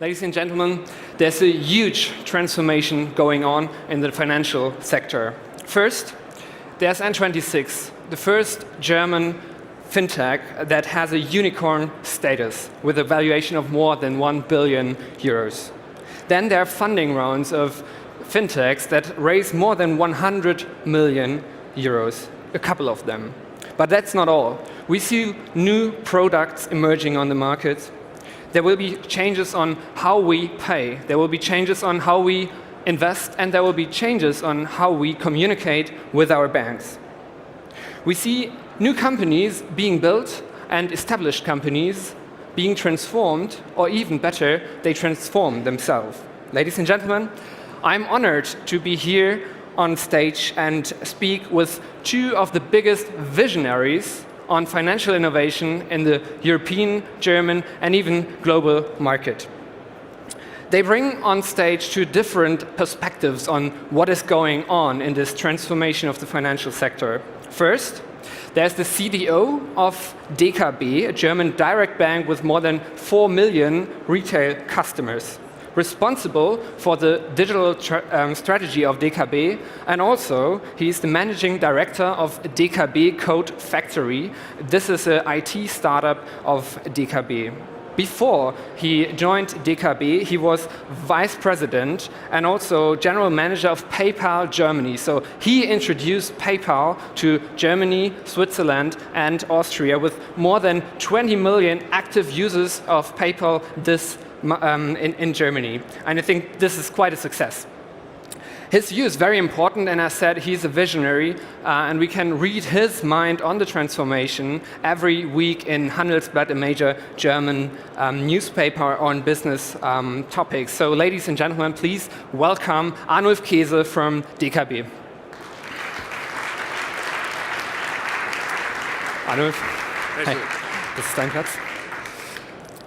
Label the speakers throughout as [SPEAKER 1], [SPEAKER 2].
[SPEAKER 1] Ladies and gentlemen, there's a huge transformation going on in the financial sector. First, there's N26, the first German fintech that has a unicorn status with a valuation of more than 1 billion euros. Then there are funding rounds of fintechs that raise more than 100 million euros, a couple of them. But that's not all. We see new products emerging on the market. There will be changes on how we pay. There will be changes on how we invest, and there will be changes on how we communicate with our banks. We see new companies being built and established companies being transformed, or even better, they transform themselves. Ladies and gentlemen, I'm honored to be here on stage and speak with two of the biggest visionaries on financial innovation in the European, German, and even global market. They bring on stage two different perspectives on what is going on in this transformation of the financial sector. First, there's the CDO of DKB, a German direct bank with more than 4 million retail customers, responsible for the digital strategy of DKB, and also he's the managing director of DKB Code Factory. This is an IT startup of DKB. Before he joined DKB, he was vice president and also general manager of PayPal Germany. So he introduced PayPal to Germany, Switzerland, and Austria with more than 20 million active users of PayPal in Germany. And I think this is quite a success. His view is very important, and as I said, he's a visionary, and we can read his mind on the transformation every week in Handelsblatt, a major German newspaper on business topics. So, ladies and gentlemen, please welcome Arnulf Keese from DKB. Arnulf. Hey, this is dein Platz.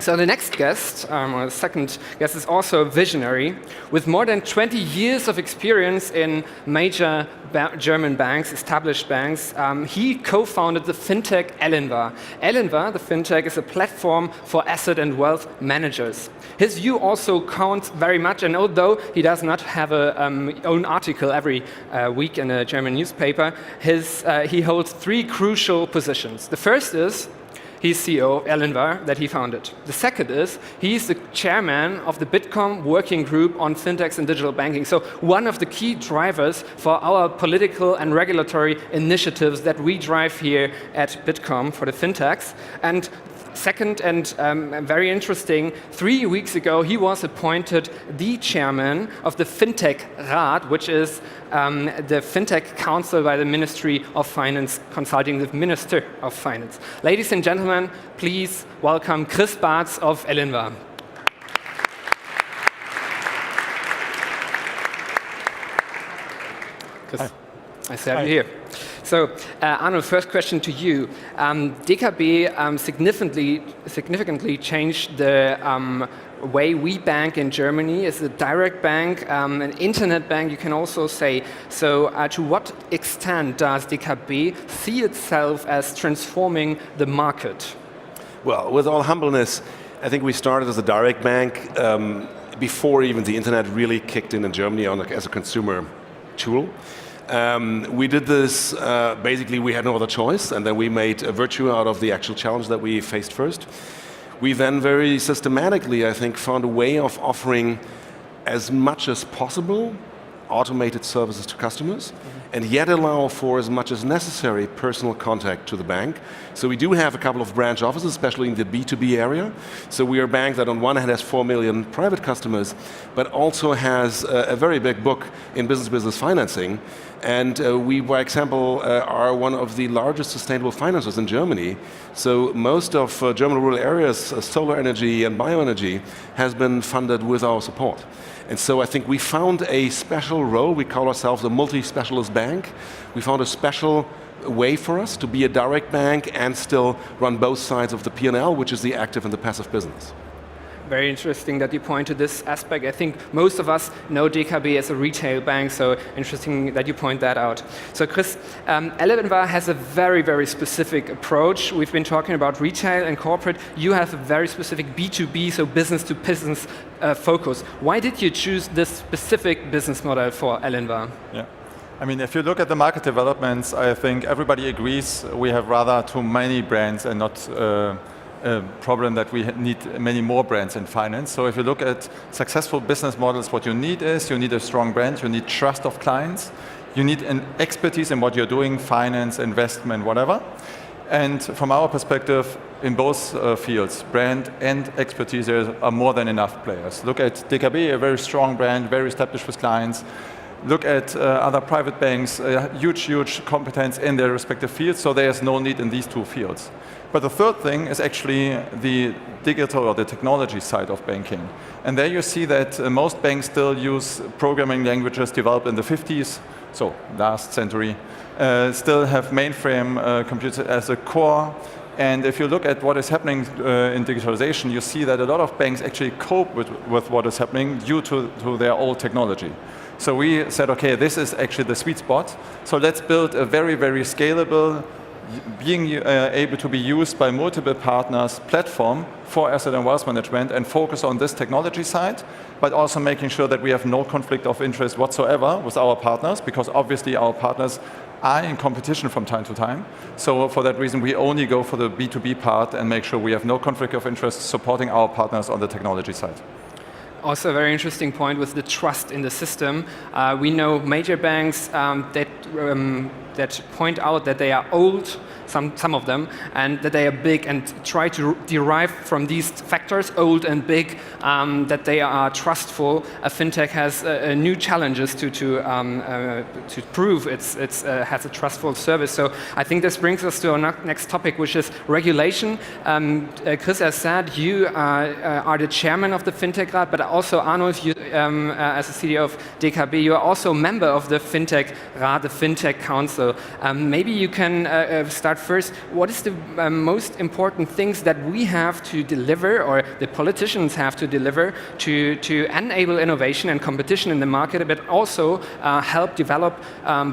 [SPEAKER 1] So the next guest, or the second guest, is also a visionary with more than 20 years of experience in major German banks, established banks. He co-founded the fintech Elinvar. Elinvar, the fintech, is a platform for asset and wealth managers. His view also counts very much, and although he does not have an own article every week in a German newspaper, he holds three crucial positions. The first is he's CEO of Elinvar that he founded. The second is he's the chairman of the Bitkom working group on fintechs and digital banking. So one of the key drivers for our political and regulatory initiatives that we drive here at Bitkom for the fintechs. And second, and very interesting, 3 weeks ago he was appointed the chairman of the Fintech Rat, which is the Fintech Council by the Ministry of Finance, consulting the Minister of Finance. Ladies and gentlemen, please welcome Chris Bartz of Elinvar. Chris, nice to have you here. So, Arno, first question to you. DKB significantly changed the way we bank in Germany. It's a direct bank, an internet bank, you can also say. So, to what extent does DKB see itself as transforming the market?
[SPEAKER 2] Well, with all humbleness, I think we started as a direct bank before even the internet really kicked in Germany as a consumer tool. We did this, basically we had no other choice, and then we made a virtue out of the actual challenge that we faced first. We then very systematically, I think, found a way of offering as much as possible automated services to customers, and yet allow for as much as necessary personal contact to the bank. So we do have a couple of branch offices, especially in the B2B area. So we are a bank that on one hand has 4 million private customers, but also has a very big book in business financing. And we, for example, are one of the largest sustainable financiers in Germany. So most of German rural areas, solar energy and bioenergy, has been funded with our support. And so I think we found a special role. We call ourselves a multi-specialist bank. We found a special way for us to be a direct bank and still run both sides of the P&L, which is the active and the passive business.
[SPEAKER 1] very interesting that you point to this aspect. I think most of us know DKB as a retail bank, so interesting that you point that out. So Chris, Elinvar has a very, very specific approach. We've been talking about retail and corporate. You have a very specific B2B, so business to business focus. Why did you choose this specific business model for Elinvar?
[SPEAKER 3] Yeah. I mean, if you look at the market developments, I think everybody agrees we have rather too many brands and not a problem that we need many more brands in finance. So if you look at successful business models, what you need is you need a strong brand, you need trust of clients, you need an expertise in what you're doing, finance, investment, whatever. And from our perspective, in both fields, brand and expertise, there are more than enough players. Look at DKB, a very strong brand, very established with clients. Look at other private banks, huge competence in their respective fields, so there's no need in these two fields. But the third thing is actually the digital or the technology side of banking. And there you see that most banks still use programming languages developed in the 50s, so last century, still have mainframe computers as a core. And if you look at what is happening in digitalization, you see that a lot of banks actually cope with what is happening due to their old technology. So we said, okay, this is actually the sweet spot. So let's build a very, very scalable, being able to be used by multiple partners platform for asset and wealth management and focus on this technology side, but also making sure that we have no conflict of interest whatsoever with our partners, because obviously our partners are in competition from time to time. So for that reason, we only go for the B2B part and make sure we have no conflict of interest supporting our partners on the technology side.
[SPEAKER 1] Also a very interesting point with the trust in the system. We know major banks that point out that they are old, some of them, and that they are big and try to derive from these factors, old and big, that they are trustful. A fintech has new challenges to prove it has a trustful service. So I think this brings us to our next topic, which is regulation. Chris has said you are the chairman of the Fintech Rat, but also Arnulf, you, as the CEO of DKB, you are also a member of the Fintech Rat, the Fintech Council. Maybe you can start first. What is the most important things that we have to deliver, or the politicians have to deliver, to enable innovation and competition in the market, but also help develop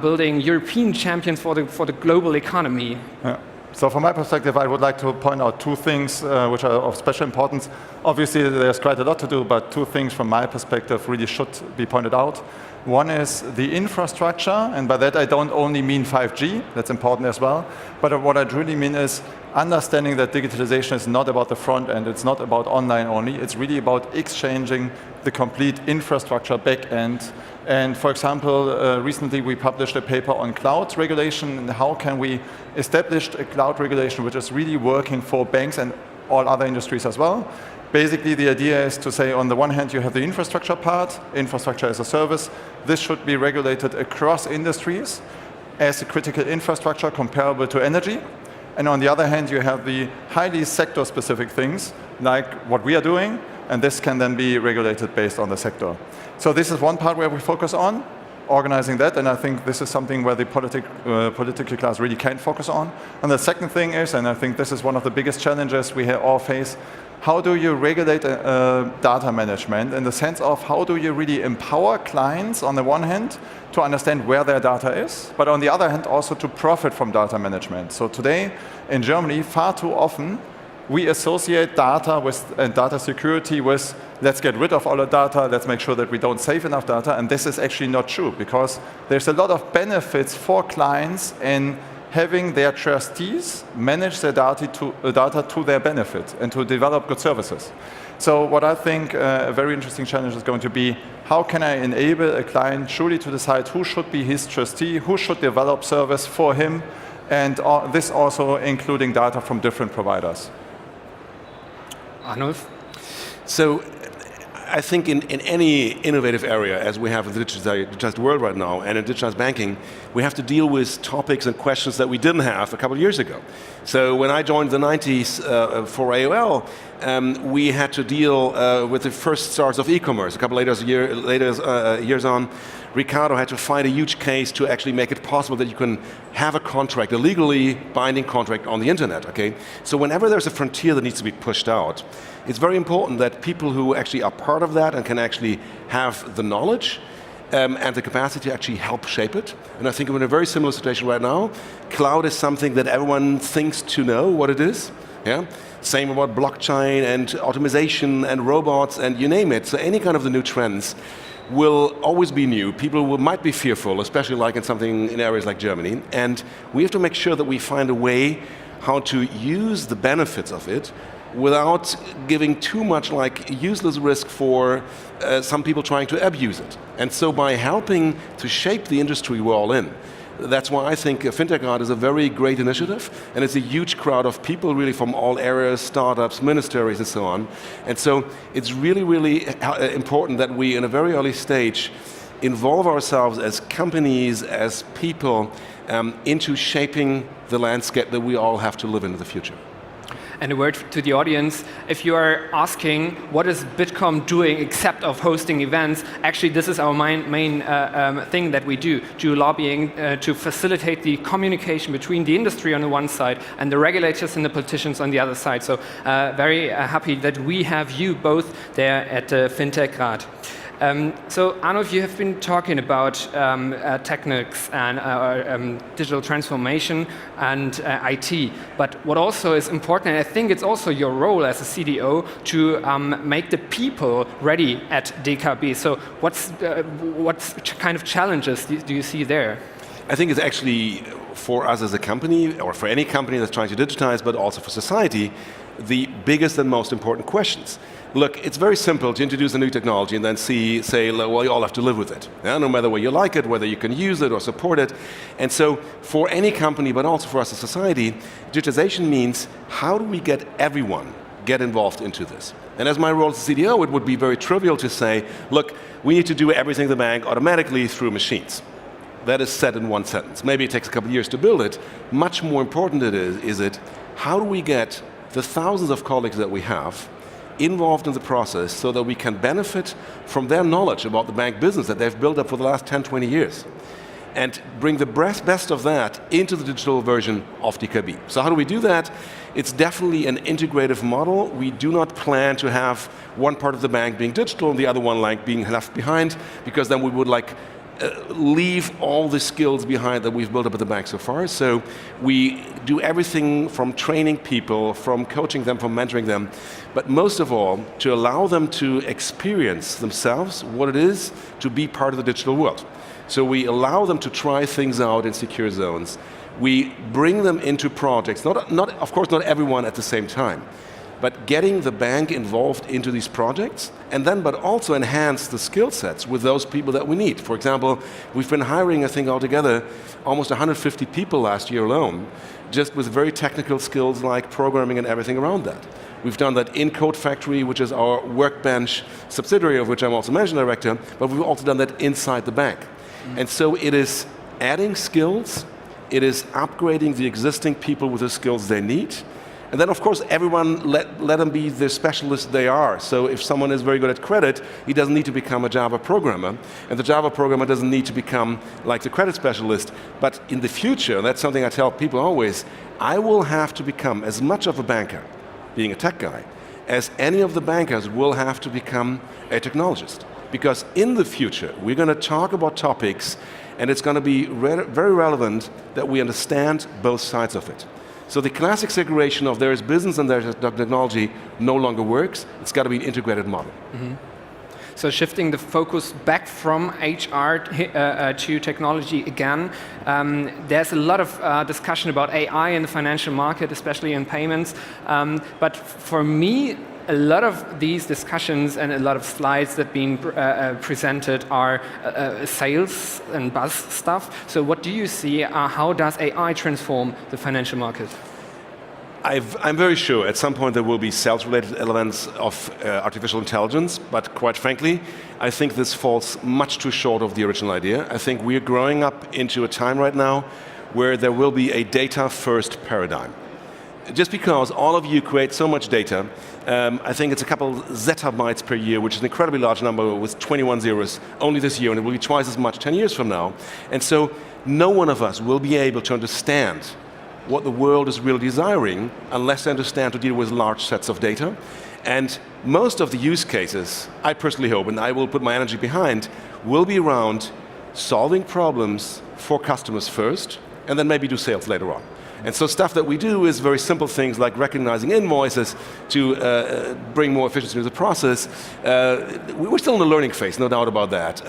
[SPEAKER 1] building European champions for the global economy?
[SPEAKER 3] Yeah. So from my perspective, I would like to point out two things which are of special importance. Obviously, there's quite a lot to do, but two things from my perspective really should be pointed out. One is the infrastructure, and by that I don't only mean 5G, that's important as well, but what I really mean is understanding that digitalization is not about the front end, it's not about online only, it's really about exchanging the complete infrastructure back end. And for example, recently we published a paper on cloud regulation and how can we establish a cloud regulation which is really working for banks and all other industries as well. Basically, the idea is to say, on the one hand, you have the infrastructure part, infrastructure as a service. This should be regulated across industries as a critical infrastructure comparable to energy. And on the other hand, you have the highly sector-specific things, like what we are doing, and this can then be regulated based on the sector. So this is one part where we focus on, organizing that, and I think this is something where the political class really can focus on. And the second thing is, and I think this is one of the biggest challenges we all face, how do you regulate data management in the sense of how do you really empower clients on the one hand to understand where their data is, but on the other hand also to profit from data management. So today in Germany, far too often, we associate data and data security with let's get rid of all the data, let's make sure that we don't save enough data, and this is actually not true because there's a lot of benefits for clients in having their trustees manage their data to their benefit and to develop good services. So what I think a very interesting challenge is going to be, how can I enable a client truly to decide who should be his trustee, who should develop service for him, and this also including data from different providers.
[SPEAKER 1] Arnulf?
[SPEAKER 2] So I think in any innovative area, as we have in the digitized world right now, and in digitized banking, we have to deal with topics and questions that we didn't have a couple of years ago. So when I joined the 90s for AOL, We had to deal with the first starts of e-commerce. A couple years on, Ricardo had to fight a huge case to actually make it possible that you can have a contract, a legally binding contract on the internet, okay? So whenever there's a frontier that needs to be pushed out, it's very important that people who actually are part of that and can actually have the knowledge and the capacity to actually help shape it. And I think we're in a very similar situation right now. Cloud is something that everyone thinks to know what it is. Yeah? Same about blockchain and automation and robots and you name it. So any kind of the new trends will always be new. People might be fearful, especially like in areas like Germany. And we have to make sure that we find a way how to use the benefits of it without giving too much like useless risk for some people trying to abuse it. And so by helping to shape the industry we're all in, that's why I think FinTech Art is a very great initiative, and it's a huge crowd of people really from all areas, startups, ministries and so on. And so it's really, really important that we in a very early stage involve ourselves as companies, as people, into shaping the landscape that we all have to live in the future.
[SPEAKER 1] And a word to the audience, if you are asking what is Bitkom doing except of hosting events, actually this is our main thing that we do lobbying to facilitate the communication between the industry on the one side and the regulators and the politicians on the other side. So very happy that we have you both there at FinTech Rat. So Arnulf, you have been talking about techniques and digital transformation and IT, but what also is important, and I think it's also your role as a CDO to make the people ready at DKB. So what kind of challenges do you see there?
[SPEAKER 2] I think it's actually for us as a company, or for any company that's trying to digitize, but also for society, the biggest and most important questions. Look, it's very simple to introduce a new technology and then say, well, you all have to live with it. Yeah? No matter whether you like it, whether you can use it or support it. And so for any company, but also for us as a society, digitization means how do we get everyone get involved into this? And as my role as a CDO, it would be very trivial to say, look, we need to do everything in the bank automatically through machines. That is said in one sentence. Maybe it takes a couple of years to build it. Much more important is it, how do we get the thousands of colleagues that we have involved in the process so that we can benefit from their knowledge about the bank business that they've built up for the last 10, 20 years and bring the best of that into the digital version of DKB. So how do we do that? It's definitely an integrative model. We do not plan to have one part of the bank being digital and the other one like being left behind, because then we would leave all the skills behind that we've built up at the bank so far. So we do everything from training people, from coaching them, from mentoring them, but most of all, to allow them to experience themselves what it is to be part of the digital world. So we allow them to try things out in secure zones. We bring them into projects, of course not everyone at the same time, but getting the bank involved into these projects, and then but also enhance the skill sets with those people that we need. For example, we've been hiring, I think altogether, almost 150 people last year alone, just with very technical skills like programming and everything around that. We've done that in Code Factory, which is our Workbench subsidiary, of which I'm also managing director, but we've also done that inside the bank. And so it is adding skills, it is upgrading the existing people with the skills they need. And then, of course, everyone let them be the specialists they are. So if someone is very good at credit, he doesn't need to become a Java programmer. And the Java programmer doesn't need to become like the credit specialist. But in the future, and that's something I tell people always, I will have to become as much of a banker, being a tech guy, as any of the bankers will have to become a technologist. Because in the future, we're going to talk about topics, and it's going to be very relevant that we understand both sides of it. So the classic segregation of there is business and there is technology no longer works. It's got to be an integrated model.
[SPEAKER 1] Mm-hmm. So shifting the focus back from HR to technology again, there's a lot of discussion about AI in the financial market, especially in payments. But for me, a lot of these discussions and a lot of slides that being presented are sales and buzz stuff. So what do you see? How does AI transform the financial market?
[SPEAKER 2] I'm very sure at some point there will be sales-related elements of artificial intelligence, but quite frankly, I think this falls much too short of the original idea. I think we're growing up into a time right now where there will be a data-first paradigm. just because all of you create so much data, I think it's a couple zettabytes per year, which is an incredibly large number with 21 zeros only this year, and it will be twice as much 10 years from now. And so no one of us will be able to understand what the world is really desiring unless they understand to deal with large sets of data. And most of the use cases, I personally hope, and I will put my energy behind, will be around solving problems for customers first, and then maybe do sales later on. And so stuff that we do is very simple things like recognizing invoices to bring more efficiency to the process. We're still in the learning phase, no doubt about that.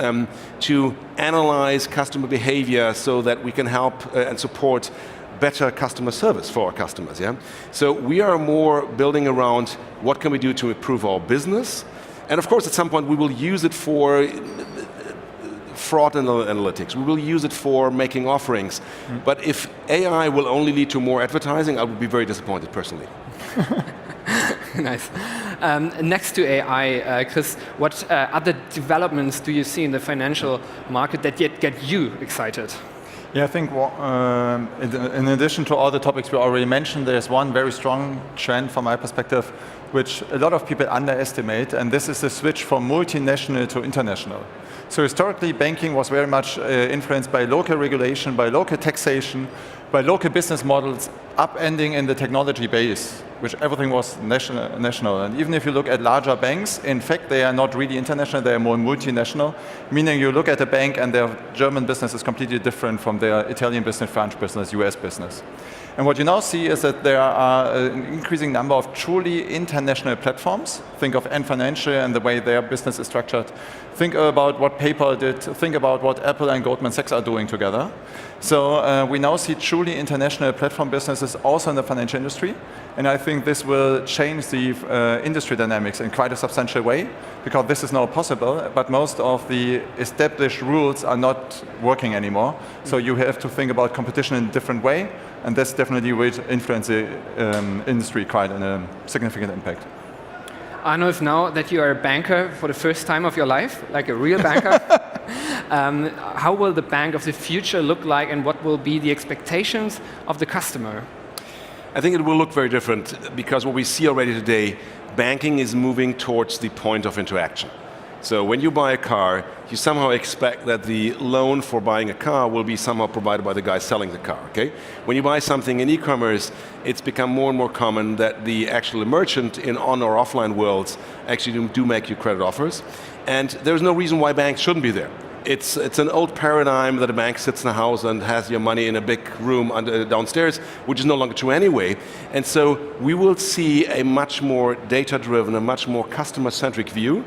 [SPEAKER 2] To analyze customer behavior so that we can help and support better customer service for our customers. Yeah? So we are more building around what can we do to improve our business. And of course, at some point, we will use it for fraud analytics. We will use it for making offerings. But if AI will only lead to more advertising, I would be very disappointed personally.
[SPEAKER 1] Nice. Next to AI, Chris, what other developments do you see in the financial market that yet get you excited?
[SPEAKER 3] Yeah, I think in addition to all the topics we already mentioned, there's one very strong trend from my perspective, which a lot of people underestimate, and this is the switch from multinational to international. So historically, banking was very much influenced by local regulation, by local taxation, by local business models, upending in the technology base, which everything was national. And even if you look at larger banks, in fact, they are not really international, they are more multinational, meaning you look at a bank and their German business is completely different from their Italian business, French business, US business. And what you now see is that there are an increasing number of truly international platforms. Think of Ant Financial and the way their business is structured. Think about what PayPal did. Think about what Apple and Goldman Sachs are doing together. So we now see truly international platform businesses also in the financial industry. And I think this will change the industry dynamics in quite a substantial way, because this is now possible, but most of the established rules are not working anymore. So you have to think about competition in a different way, and this definitely will influence the industry quite in a significant impact.
[SPEAKER 1] Arnulf, now that you are a banker for the first time of your life, like a real banker, how will the bank of the future look like, and what will be the expectations of the customer?
[SPEAKER 2] I think it will look very different, because what we see already today, banking is moving towards the point of interaction. So when you buy a car, you somehow expect that the loan for buying a car will be somehow provided by the guy selling the car, okay? When you buy something in e-commerce, it's become more and more common that the actual merchant in on or offline worlds actually do make you credit offers. And there's no reason why banks shouldn't be there. It's an old paradigm that a bank sits in a house and has your money in a big room downstairs, which is no longer true anyway. And so we will see a much more data-driven, a much more customer-centric view.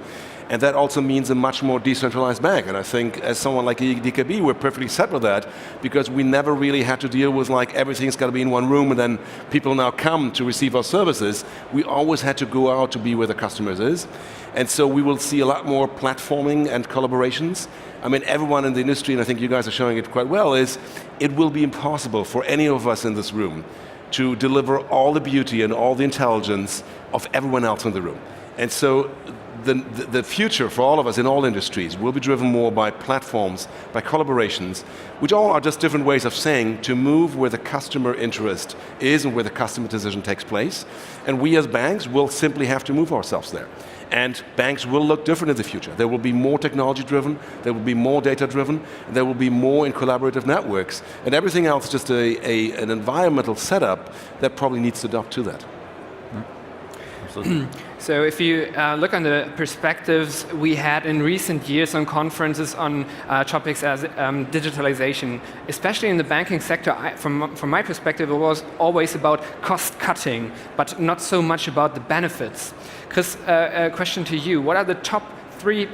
[SPEAKER 2] And that also means a much more decentralized bank. And I think as someone like DKB, we're perfectly set with that, because we never really had to deal with like everything's got to be in one room and then people now come to receive our services. We always had to go out to be where the customers is. And so we will see a lot more platforming and collaborations. I mean, everyone in the industry, and I think you guys are showing it quite well, is it will be impossible for any of us in this room to deliver all the beauty and all the intelligence of everyone else in the room. And so the future for all of us in all industries will be driven more by platforms, by collaborations, which all are just different ways of saying to move where the customer interest is and where the customer decision takes place. And we as banks will simply have to move ourselves there. And banks will look different in the future. There will be more technology driven, there will be more data driven, and there will be more in collaborative networks. And everything else is just an environmental setup that probably needs to adapt to that.
[SPEAKER 3] Absolutely.
[SPEAKER 1] So if you look on the perspectives we had in recent years on conferences on topics as digitalization, especially in the banking sector, from my perspective, it was always about cost cutting, but not so much about the benefits. Chris, a question to you. What are the top 3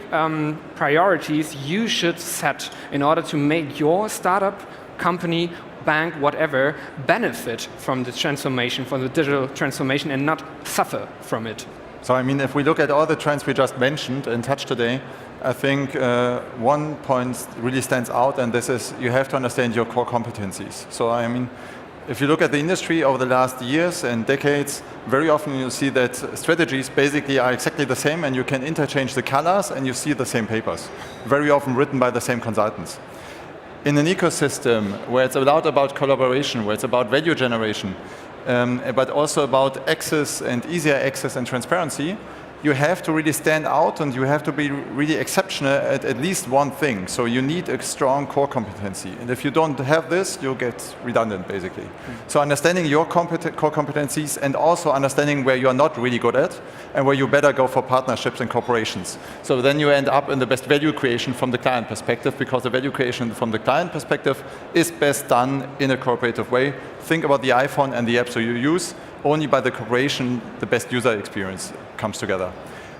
[SPEAKER 1] priorities you should set in order to make your startup, company, bank, whatever, benefit from the transformation, from the digital transformation, and not suffer from it?
[SPEAKER 3] So I mean, if we look at all the trends we just mentioned and touched today, I think one point really stands out, and this is you have to understand your core competencies. So I mean, if you look at the industry over the last years and decades, very often you see that strategies basically are exactly the same, and you can interchange the colors and you see the same papers, very often written by the same consultants. In an ecosystem where it's a lot about collaboration, where it's about value generation, but also about access and easier access and transparency, you have to really stand out and you have to be really exceptional at least one thing. So you need a strong core competency. And if you don't have this, you'll get redundant, basically. So understanding your core competencies and also understanding where you're not really good at and where you better go for partnerships and corporations. So then you end up in the best value creation from the client perspective, because the value creation from the client perspective is best done in a cooperative way. Think about the iPhone and the apps you use. Only by the cooperation, the best user experience comes together.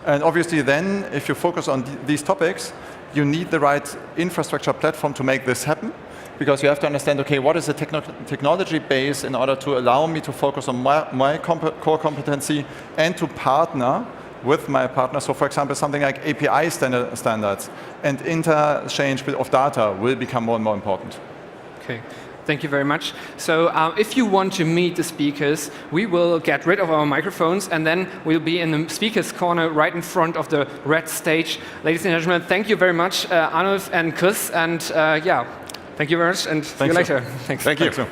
[SPEAKER 3] And obviously then, if you focus on these topics, you need the right infrastructure platform to make this happen, because you have to understand, okay, what is the technology base in order to allow me to focus on my core competency and to partner with my partner. So for example, something like API standards and interchange of data will become more and more important.
[SPEAKER 1] Okay. Thank you very much. So if you want to meet the speakers, we will get rid of our microphones and then we'll be in the speakers corner right in front of the red stage. Ladies and gentlemen, thank you very much, Arnulf and Chris. And yeah, thank you very much and see you later. Thanks.
[SPEAKER 3] Thank you.